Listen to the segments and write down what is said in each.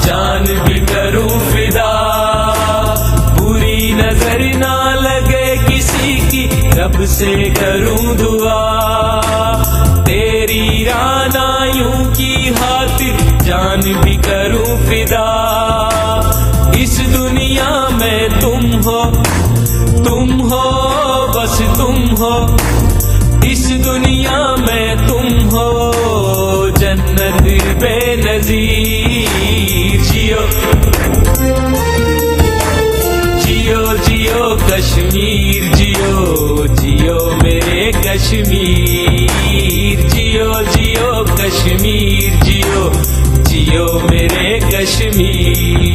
جان بھی کروں فدا، بری نظر نہ لگے کسی کی، رب سے کروں دعا، تیری رعنائیوں کی خاطر جان بھی کروں فدا، اس دنیا میں تم ہو بس تم ہو، اس دنیا میں تم ہو جنت بے نظیر، جیو جیو جیو کشمیر، جیو جیو میرے کشمیر، جیو جیو کشمیر، جیو جیو میرے کشمیر۔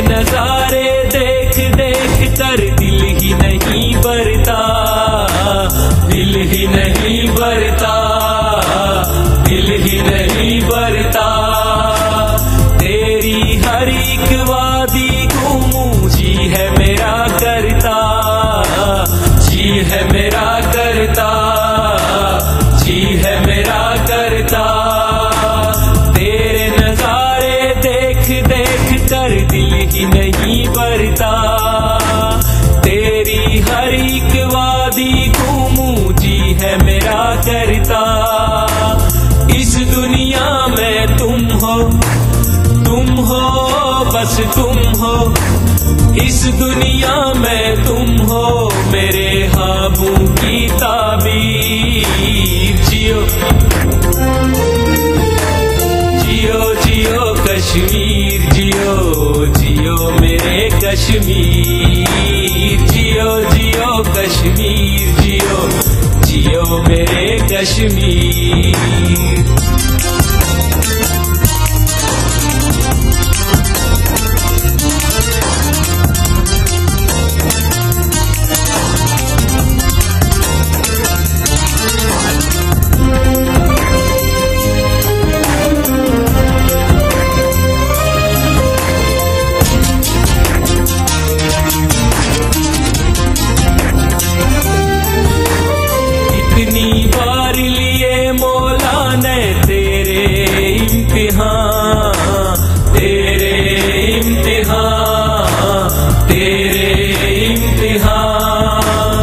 نظارے دیکھ دیکھ کر دل ہی نہیں بھرتا، دل ہی نہیں بھرتا، دل ہی نہیں بھرتا، تیری ہر ایک وادی گھوموں جی ہے میرا کرتا، جی ہے میرا کرتا، جی ہے میرا کرتا، تیرے نظارے دیکھ دیکھ کر دل ہی نہیں بھرتا، تیری ہر ایک وادی گھوموں جی ہے میرا کرتا، اس دنیا میں تم ہو بس تم ہو، اس دنیا میں تم ہو میرے خوابوں کی تعبیر، جیو جیو جیو کشمیر، جیو جیو میرے کشمیر، جیو جیو کشمیر، جیو جیو میرے کشمیر۔ اتنی بار لیے مولا نے تیرے امتحان، تیرے امتحان، تیرے امتحان،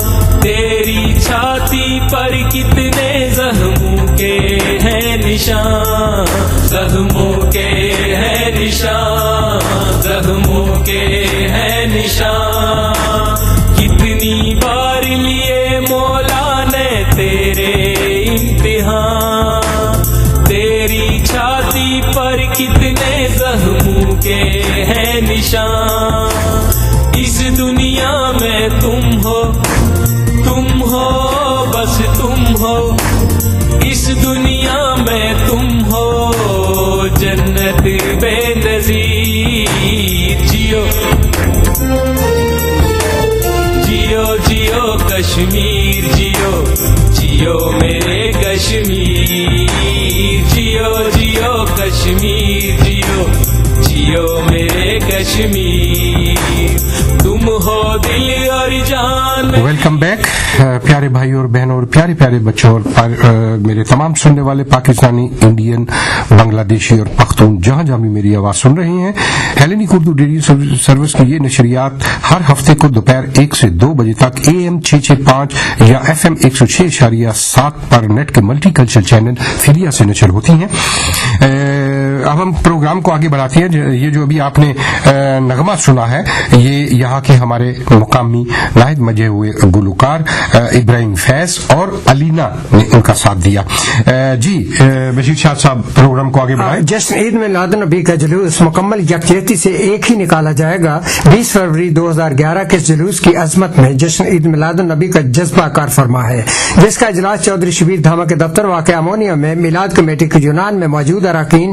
تیری چھاتی پر کتنے زخموں کے ہیں نشان، زخموں کے ہیں نشان، زخموں کے ہیں نشان، کتنی بار لیے مولا نے تیرے امتحان، تیری چھاتی پر کتنے زخموں کے ہیں نشان، اس دنیا میں تم ہو بس تم ہو، اس دنیا میں تم ہو جنت بے نظیر، جیو جیو جیو کشمیر، جیو جیو میرے کشمیر، جیو جیو کشمیر، جیو جیو میرے کشمیر، تم ہو دل اور جان۔ ویلکم بیک پیارے بھائی اور بہنوں اور پیارے پیارے بچوں اور میرے تمام سننے والے پاکستانی، انڈین، بنگلہ دیشی اور پختون جہاں جہاں بھی میری آواز سن رہے ہیں، ہیلینک اردو ریڈیو سروس کی یہ نشریات ہر ہفتے کو دوپہر 1 سے 2 بجے تک AM 665 یا FM 106.7 پر نیٹ کے ملٹی کلچر چینل فیلیا سے نشر ہوتی ہیں۔ اب ہم پروگرام کو آگے بڑھاتے ہیں۔ یہ جو ابھی آپ نے نغمہ سنا ہے، یہ یہاں کے ہمارے مقامی نہایت مجے ہوئے گلوکار ابراہیم فیض اور علینا نے ان کا ساتھ دیا۔ جی بشیر شاہ صاحب، پروگرام کو آگے بڑھائیں۔ جشن عید میلاد النبی کا جلوس مکمل یکجہتی سے ایک ہی نکالا جائے گا۔ 20 فروری 2011 کے جلوس کی عظمت میں جشن عید میلاد النبی کا جذبہ کار فرما ہے، جس کا اجلاس چودھری شبیر دھاما کے دفتر واقع امونیا میں میلاد کمیٹی کے یونان میں موجود اراکین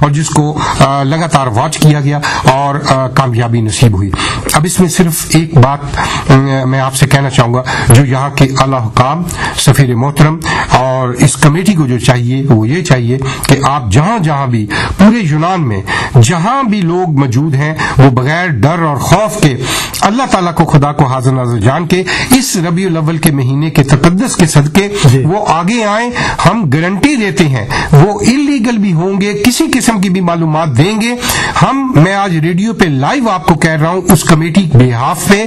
اور جس کو لگاتار واچ کیا گیا اور کامیابی نصیب ہوئی. اب اس میں صرف ایک بات میں آپ سے کہنا چاہوں گا, جو یہاں کے اعلیٰ حکام, سفیر محترم اور اس کمیٹی کو جو چاہیے وہ یہ چاہیے کہ آپ جہاں جہاں بھی پورے یونان میں جہاں بھی لوگ موجود ہیں وہ بغیر ڈر اور خوف کے اللہ تعالیٰ کو, خدا کو حاضر ناظر جان کے اس ربیع الاول کے مہینے کے تقدس کے صدقے وہ آگے آئیں. ہم گارنٹی دیتے ہیں وہ انلیگل بھی ہوں گے, کسی قسم کی بھی معلومات دیں گے. میں آج ریڈیو پہ لائیو آپ کو کہہ رہا ہوں اس کمیٹی بہاف پہ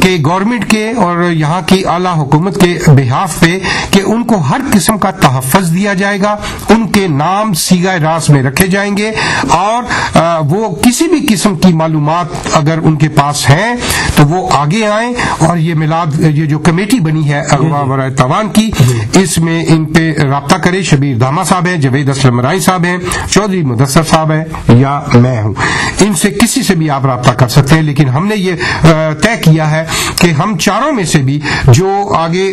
کہ گورنمنٹ کے اور یہاں کی اعلیٰ حکومت کے بہاف پہ کہ ان کو ہر قسم کا تحفظ دیا جائے گا, ان کے نام سیگہ راست میں رکھے جائیں گے, اور وہ کسی بھی قسم کی معلومات اگر ان کے پاس ہیں تو وہ آگے آئیں. اور یہ جو کمیٹی بنی ہے اغوا برائے تاوان کی, اس میں ان پہ رابطہ کرے. شبیر دھاما صاحب ہیں, جاوید اسلم رائی صاحب ہیں, چودھری مدثر صاحب ہیں, یا میں ہوں. ان سے کسی سے بھی آپ رابطہ کر سکتے ہیں, لیکن ہم نے یہ طے کیا ہے کہ ہم چاروں میں سے بھی جو آگے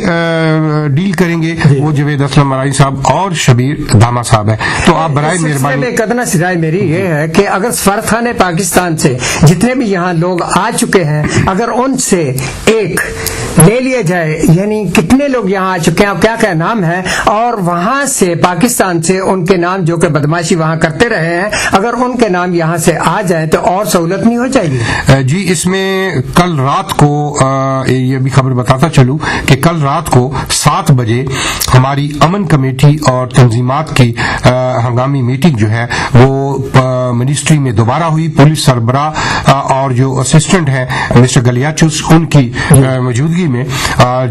ڈیل کریں گے وہ جاوید اسلم رائی صاحب اور شبیر دھاما صاحب ہیں. تو آپ برائے مہربانی, ایک ادنا سی رائے میری یہ ہے کہ اگر سفارتخانہ پاکستان سے جتنے بھی یہاں لوگ آ چکے ہیں اگر ان سے ایک لے لیا جائے, یعنی کتنے لوگ یہاں آ چکے ہیں, اب کیا کیا نام ہے, اور وہاں سے پاکستان سے ان کے نام جو کہ بدماشی وہاں کرتے رہے ہیں اگر ان کے نام یہاں سے آ جائیں تو اور سہولت نہیں ہو جائے گی. جی اس میں کل رات کو یہ بھی خبر بتاتا چلوں کہ کل رات کو 7 بجے ہماری امن کمیٹی اور تنظیمات کی ہنگامی میٹنگ جو ہے وہ منسٹری میں دوبارہ ہوئی. پولیس سربراہ اور جو اسسٹنٹ ہیں مسٹر گلیاچوس ان کی موجودگی میں,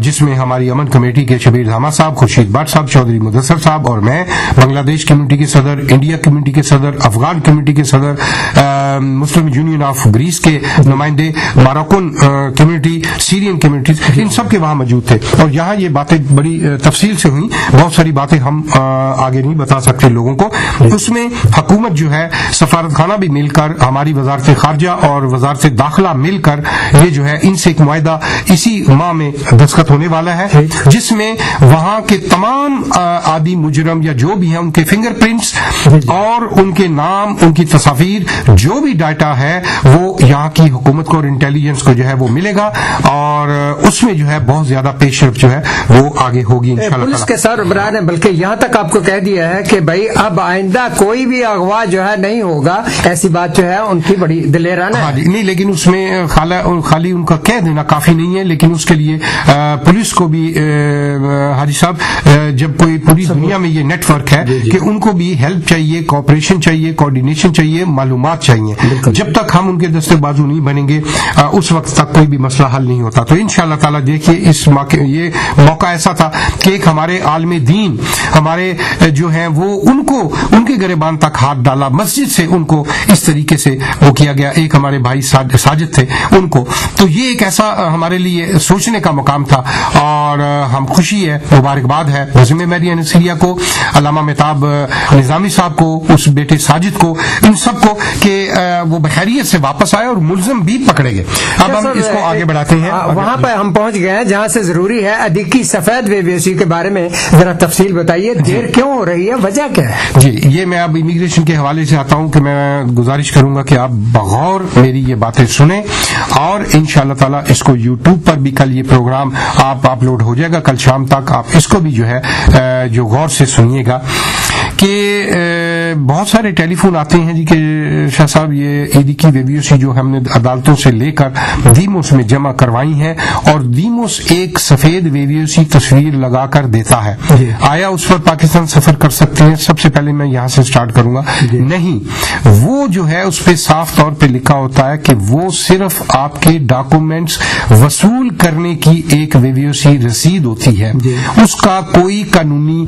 جس میں ہماری امن کمیٹی کے شبیر دھاما صاحب, خورشید بٹ صاحب, چودھری مدثر صاحب اور میں, بنگلہ دیش کمیونٹی کے صدر, انڈیا کمیونٹی کے صدر, افغان کمیونٹی کے صدر, مسلم یونین آف گریس کے نمائندے, ماروکن کمیونٹی, سیرین کمیونٹی, ان سب کے وہاں موجود تھے. اور یہاں یہ باتیں بڑی تفصیل سے ہوئیں, بہت ساری باتیں ہم آگے نہیں بتا سکتے لوگوں کو. اس میں حکومت جو ہے, سفارتخانہ بھی مل کر, ہماری وزارت خارجہ اور وزارت داخلہ مل کر یہ جو ہے ان سے ایک معاہدہ اسی ماہ میں دستخط ہونے والا ہے, جس میں وہاں کے تمام عادی مجرم یا جو بھی ہیں ان کے فنگر پرنٹس اور ان کے نام, ان کی تصاویر, جو بھی ڈاٹا ہے وہ یہاں کی حکومت کو اور انٹیلیجنس کو جو ہے وہ ملے گا, اور اس میں جو ہے بہت زیادہ پیش رفت جو ہے وہ آگے ہوگی انشاءاللہ. پولیس کے سربراہ نے بلکہ یہاں تک آپ کو کہہ دیا ہے کہ بھائی اب آئندہ کوئی بھی اغوا جو ہے نہیں ہوگا, ایسی بات جو ہے ان کی بڑی دلیرانہ ہے. نہیں, لیکن اس میں خالی ان کا کہہ دینا کافی نہیں ہے, لیکن اس کے لیے پولیس کو بھی حاجی صاحب جب کوئی پوری دنیا میں یہ نیٹ ورک ہے کہ ان کو بھی ہیلپ چاہیے, کوآپریشن چاہیے, کوآرڈینیشن چاہیے, معلومات چاہیے. جب تک ہم ان کے دستے بازو نہیں بنیں گے اس وقت تک کوئی بھی مسئلہ حل نہیں ہوتا. تو انشاءاللہ تعالی دیکھیے یہ موقع ایسا تھا کہ ایک ہمارے عالم دین ہمارے جو ہیں وہ ان کو ان کے گریبان تک ہاتھ ڈالا, مسجد سے ان کو اس طریقے سے وہ کیا گیا. ایک ہمارے بھائی ساجد تھے ان کو, تو یہ ایک ایسا ہمارے لیے سوچنے کا مقام تھا, اور ہم خوشی ہے, مبارکباد ہے ذمہ میری نصیریہ کو, علامہ مہتاب نظامی صاحب کو, اس بیٹے ساجد کو, ان سب کو کہ وہ بخیریت سے واپس آئے اور ملزم بھی پکڑے گئے. اب ہم اس کو آگے بڑھاتے ہیں. وہاں پہ ہم پہنچ گئے ہیں جہاں سے ضروری ہے ادیکی سفید ویویسی کے بارے میں ذرا تفصیل بتائیے, دیر کیوں ہو رہی ہے, وجہ کیا ہے؟ جی یہ میں اب امیگریشن کے حوالے سے آتا ہوں کہ میں گزارش کروں گا کہ آپ بغور میری یہ باتیں سنیں, اور انشاءاللہ تعالی اس کو یوٹیوب پر بھی کل یہ پروگرام آپ اپلوڈ ہو جائے گا, کل شام تک آپ اس کو بھی جو ہے جو غور سے سنیے گا. کہ بہت سارے ٹیلی فون آتے ہیں جی کہ شاہ صاحب یہ ادیکی ویویسی جو ہم نے عدالتوں سے لے کر دیموس میں جمع کروائی ہیں, اور دیموس ایک سفید ویویسی تصویر لگا کر دیتا ہے, آیا اس پر پاکستان سفر کر سکتے ہیں؟ سب سے پہلے میں یہاں سے سٹارٹ کروں گا, نہیں. وہ جو ہے اس پہ صاف طور پہ لکھا ہوتا ہے کہ وہ صرف آپ کے ڈاکومنٹس وصول کرنے کی ایک ویویسی رسید ہوتی ہے, اس کا کوئی قانونی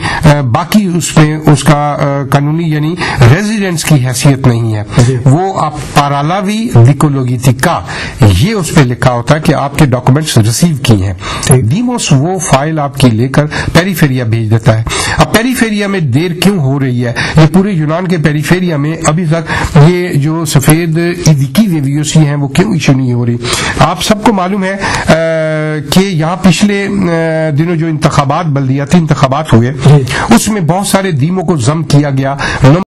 باقی اس میں اس کا قانونی یعنی ریزیڈنس کی حیثیت نہیں ہے. وہ آپ پارالاوی دیکولوگیتیکا یہ اس پہ لکھا ہوتا ہے کہ آپ کے ڈاکومنٹس ریسیو کی ہیں. دیموس وہ فائل آپ کی لے کر پیریفیریا بھیج دیتا ہے. اب پیریفیریا میں دیر کیوں ہو رہی ہے؟ یہ پورے یونان کے پیریفیریا میں ابھی تک یہ جو سفید ادیکی ویویسی ہیں وہ کیوں ایشو نہیں ہو رہی؟ آپ سب کو معلوم ہے کہ یہاں پچھلے دنوں جو انتخابات بلدیاتی انتخابات ہوئے اس میں بہت سارے دیموں کو ضم کیا گیا.